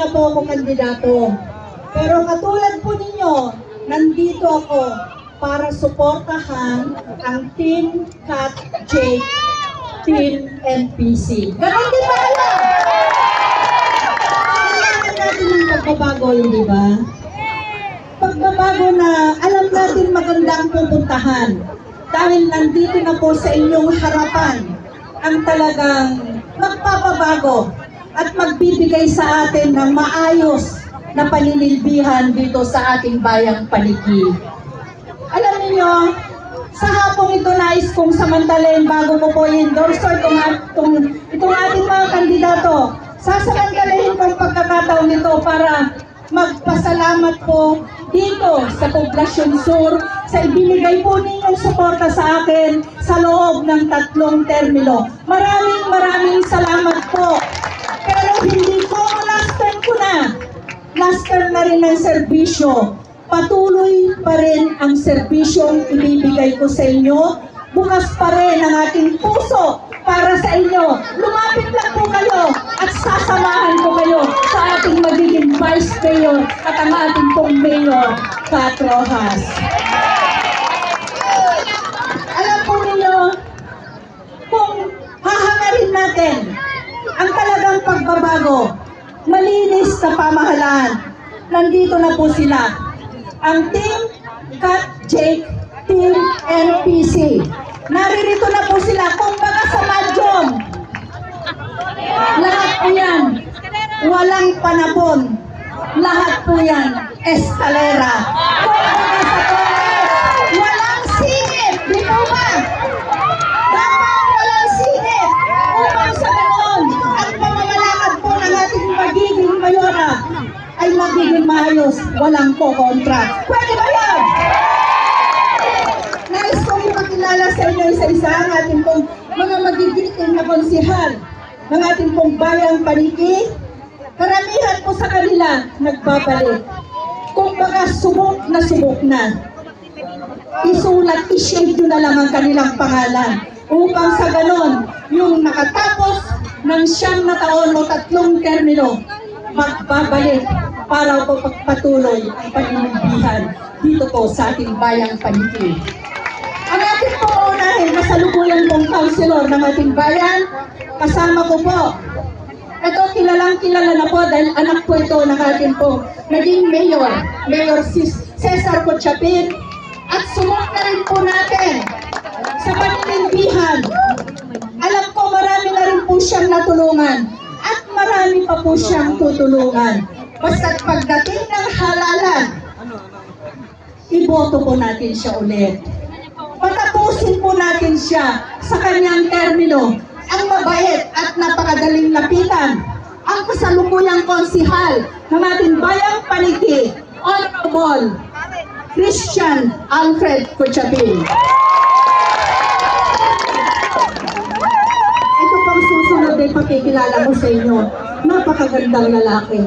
na po ako kandidato. Pero katulad po ninyo, nandito ako para suportahan ang Team Kat Jake, Team NPC. Ganon din ba kayo? Kailangan natin ng pagbabago, hindi ba? Pagbabago na alam natin maganda ang pupuntahan. Dahil nandito na po sa inyong harapan ang talagang magpapabago at magbibigay sa atin ng maayos na paninilbihan dito sa ating bayang Paniki. Alam niyo, sa hapong ito nais kong samantalahin bago ko po i-endorse itong ating mga kandidato. Sasamantalahin kong pagkakataon nito para magpasalamat po dito sa Poblacion Sur sa ibinigay po ninyong suporta sa akin sa loob ng 3 termino. Maraming salamat po. Pero hindi po last term ko na. Last term na rin ang serbisyo. Patuloy pa rin ang serbisyong ibibigay ko sa inyo. Bukas pa rin ang ating puso para sa inyo. Lumapit lang po kayo at sasamahan ko kayo sa ating magiging Vice Mayor at ang ating pong Mayor, Kat Rojas. Alam po ninyo, kung hahangarin natin ang talagang pagbabago, malinis na pamahalaan, nandito na po sila. Ang Team Kat Jake, Team NPC. Naririto na po sila. Kung baga sa Madyong, lahat po yan, walang panabon. Lahat po yan, eskalera. Kung baga sa Congress, walang singit. Di po ba? Dapat walang singit. Upang sa ganoon, at pamamalakad po ng ating magiging mayora ay magiging maayos, walang po kontra. Pwede ba yan? Nais kong ipakilala sa inyo isa-isa ang ating pong mga magigiting na konsihal ng ating pong bayang Paniki. Karamihan po sa kanila nagbabalik. Kung baka subok na, isulat, i-shade nyo na lang ang kanilang pangalan upang sa ganon, yung nakatapos ng 9 na taon o 3 termino, magbabalik para po pagpatuloy ang paninilbihan dito po sa ating bayang Paniki. Ang ating pong unahin, kasalukuyan pong councilor ng ating bayan, kasama ko po. Ito, kilala na po dahil anak po ito ng ating pong naging mayor, Mayor Cesar Cochapin. At sumok na rin po natin sa paninilbihan. Alam ko marami na rin po siyang natulungan at marami pa po siyang tutulungan. Basta't pagdating ng halalan, iboto po natin siya ulit. Patapusin po natin siya sa kanyang termino. Ang mabait at napakadaling lapitan, ang kasalukuyang konsihal ng ating bayang Paniki, Honorable Christian Alfred Cochapin. Ito pang susunod ay pakikilala mo sa inyo. Napakagandang lalaki.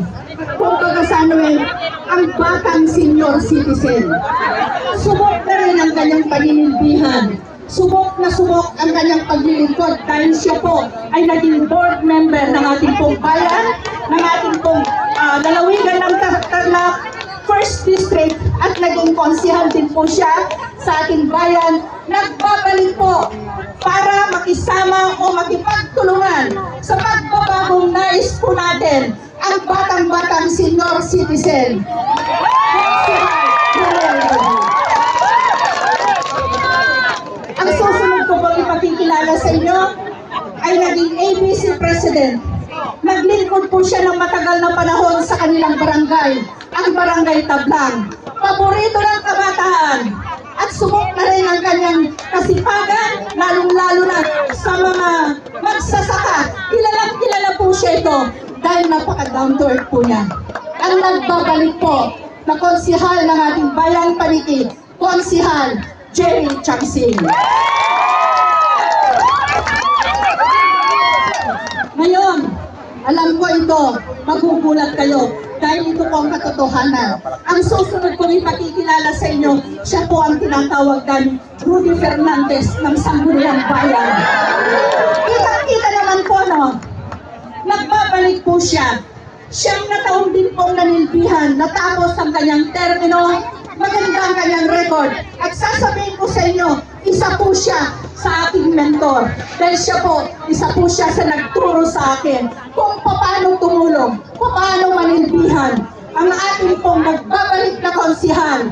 Kung pagkasanwin, ang batang senior citizen. Subok na rin ang kanyang paninilbihan. Subok na subok ang kanyang paglilingkod dahil siya po ay naging board member ng ating pong bayan, ng ating pong lalawigan ng Tarlac First District at naging konsihal din po siya sa ating bayan. Nagbabalik po para makisama o makipagtulungan sa pagbabagong nais po natin ang batang-batang senior citizen. Ang susunod ko pong ipakikilala sa inyo ay naging ABC President. Naglingkod po siya ng matagal na panahon sa kanilang barangay, ang Barangay Tablang. Paborito ng kabataan at sumok na rin ang kanyang kasipagan, lalong-lalo na sa mga magsasaka. Kilala po siya ito dahil napaka-down to earth po niya. Ang nagbabalik po na konsihal ng ating bayang Paniki, Konsihal Jerry Changsing. Ngayon, alam ko ito, magugulat kayo dahil ito po ang katotohanan. Ang susunod kong ipakikilala sa inyo, siya po ang tinatawag namin Rudy Fernandez ng Sangguniang Bayan. Kita naman po, no? Nagbabalik po siya Siyang na taon din pong nanilbihan, natapos ang kanyang termino, maganda ang kanyang record. At sasabihin ko sa inyo, isa po siya sa aking mentor. Dahil siya po, isa po siya sa nagturo sa akin kung paano tumulong, paano manilbihan ang ating pong nagbabalik na konsihal,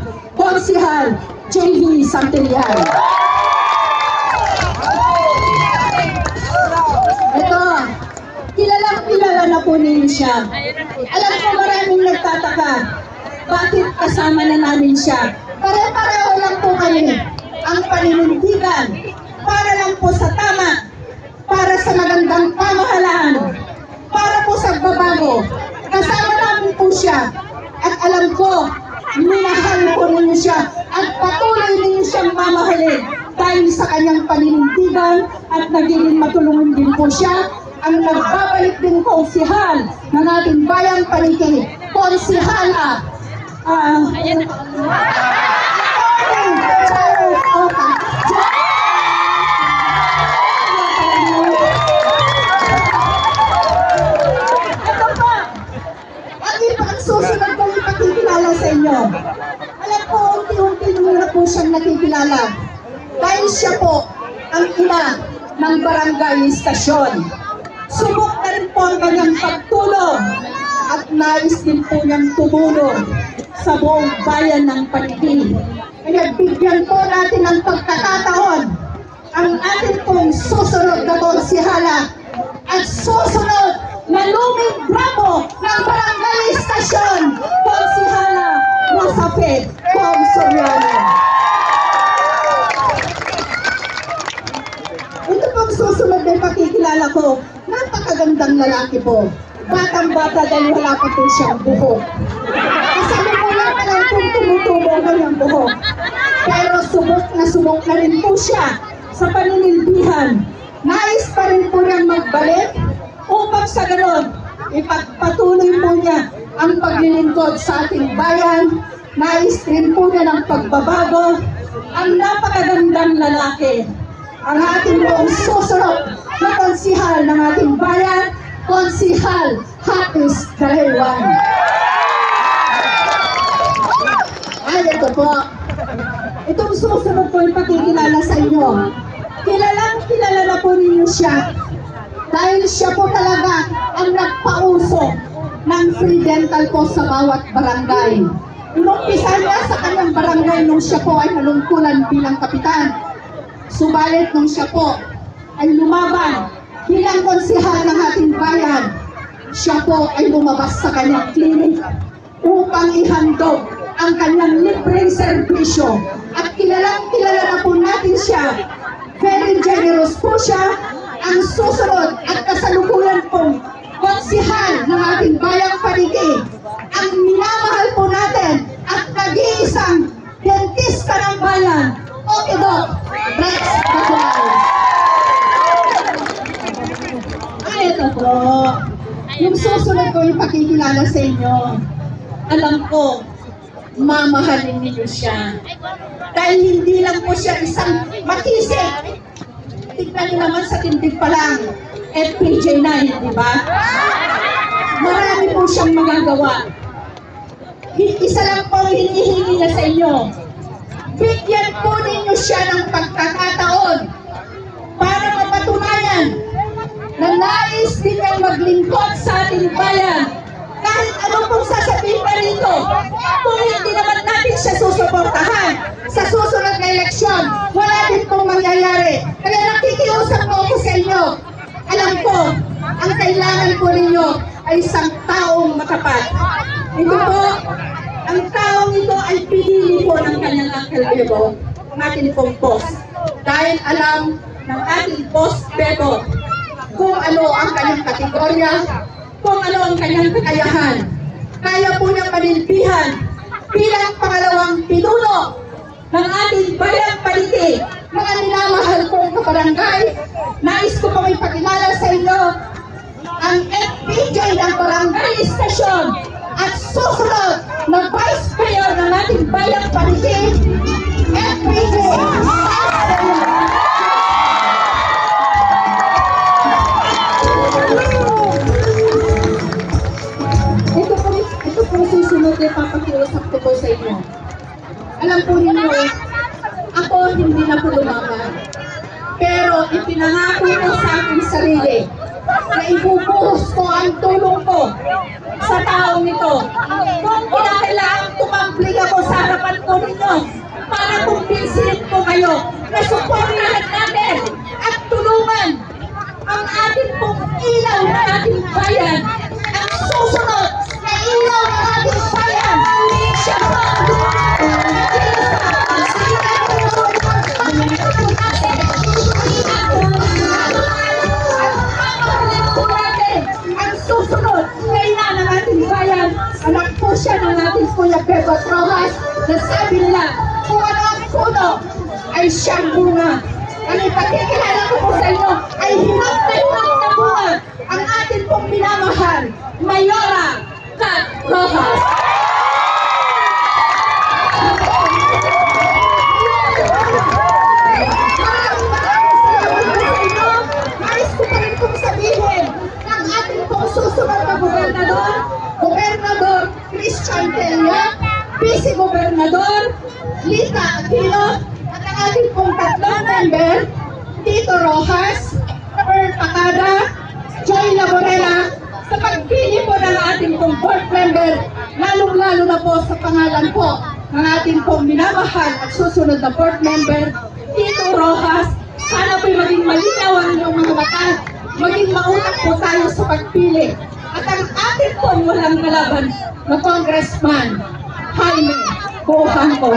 J.V. Santillan. Ito, kilala na po ninyo siya. Alam ko maraming nagtataka, bakit kasama na namin siya? Pare-pareho lang po kami. Ang paninindigan, para lang po sa tama, para sa magandang pamahalaan, para po sa babago. Kasama namin po siya. At alam ko, minahal po ninyo siya at patuloy ninyo siyang mamahalin dahil sa kanyang paninindigan at nagiging matulungin din po siya ang nagbabalik din konsihal ng ating bayang Paniki, konsihala. Ito po, ang susunod ko ipakikilala sa inyo. Alam ko, unti-unti nyo na po siyang nakikilala. Dahil siya po ang ina ng barangay istasyon. Subok na rin po ang kanyang pagtulong at nais din po niyang tumulong sa buong bayan ng Paniki. Kaya bigyan po natin ng pagkakataon ang ating pong susunod na konsihala at susunod na luming bravo ng barangay istasyon, konsihala Rosapet Kong Soriano. Ito pong susunod na pakikilala ko, napakagandang lalaki po. Batang-bata dahil wala pa po siyang buhok. Kasama mo lang alam kung tumutubo ang kanyang buhok. Pero subok na rin po siya sa paninilbihan. Nais pa rin po niyang magbalik upang sa ganon, ipagpatuloy po niya ang paglilingkod sa ating bayan. Nais rin po niya ng pagbabago. Ang napakagandang lalaki, ang ating buong susunod na konsihal ng ating bayan, Konsihal Hatis Dalewan. Ay, ito po. Itong susunod po ipakikilala sa inyo. Kilala na po ninyo siya. Dahil siya po talaga ang nagpauso ng free dental po sa bawat barangay. Inumpisa niya sa kanyang barangay nung siya po ay nalungkulan bilang kapitan. Subalit nung siya po ay lumaban bilang konsihal ng ating bayan, siya po ay lumabas sa kanyang klinik upang ihandog ang kanyang libreng serbisyo. At kilala na po natin siya. Very generous po siya. Ang susunod at kasalukuyan pong konsihal ng ating bayang Paniki, ang minamahal po natin at nag-iisang dentista ng bayan, Okidok Rex Bacolay. Ito po, yung susunod ko ipakikilala sa inyo. Alam ko, mamahalin ninyo siya. Dahil hindi lang po siya isang makisig. Tignan niyo naman sa tindig pa lang, FPJ 9, di ba? Marami po siyang magagawa. Isa lang po ang hinihingi niya sa inyo. Bigyan po ninyo siya ng pagkakataon para mapatunayan na nais din niyang maglingkod sa ating bayan. Kahit ano pong sasabihin pa rito, kung hindi naman natin siya susuportahan sa susunod na eleksyon, wala din pong mangyayari. Kaya nakikiusap po ako sa inyo. Alam ko, ang kailangan po ninyo ay isang taong matapat. Ito po, ang taong ito ay pinili po ng kanyang Uncle Bebo, ang ating pong boss. Dahil alam ng ating boss Bebo kung ano ang kanyang kategorya, kung ano ang kanyang kakayahan. Kaya po niyang manilbihan bilang pangalawang pinuno ng ating bayang Paniki. Mga minamahal kong kabarangay, nais ko pong ipakilala sa inyo ang FPJ ng barangay istasyon at susunod na Vice Mayor ng ating bayang Paniki, FPJ. pagpili na ibubuhos ko ang tulong ko sa taong ito. Kung kinakailangan tumampling ako sa harapan ko ninyo para kumbinsihin ko kayo na suportahan natin at tulungan ang ating pong ilaw ng ating bayan, ang susunod na ilaw ng ating bayan. Siya po ang ang susunod na ina ng ating bayan. Anak po siya ng ating Kuya Bebot Rojas na sabi nila, kung ano ang puno ay siyang bunga. Ang ipakikilala ko po sa inyo ay hinap na bunga ang ating pong minamahal, Mayora Kat Rojas. Nais ko pa rin pong sabihin ng ating pong susunod na gobernador, Gobernador Christian Peña, Vice Gobernador Lita Aquino, at ang ating pong tatlong member, Tito Rojas, Earl Pacada, Joy Laborela, sa pagpili po ng ating pong board member, lalong-lalo na po sa pangalan po ng ating pong minamahal at susunod na board member, Tito Rojas. Sana po'y maging malinaw ang inyong mga mata, maging maunang po tayo sa pagpili. At ang ating pong walang kalaban na Congressman, Jaime Bocampo.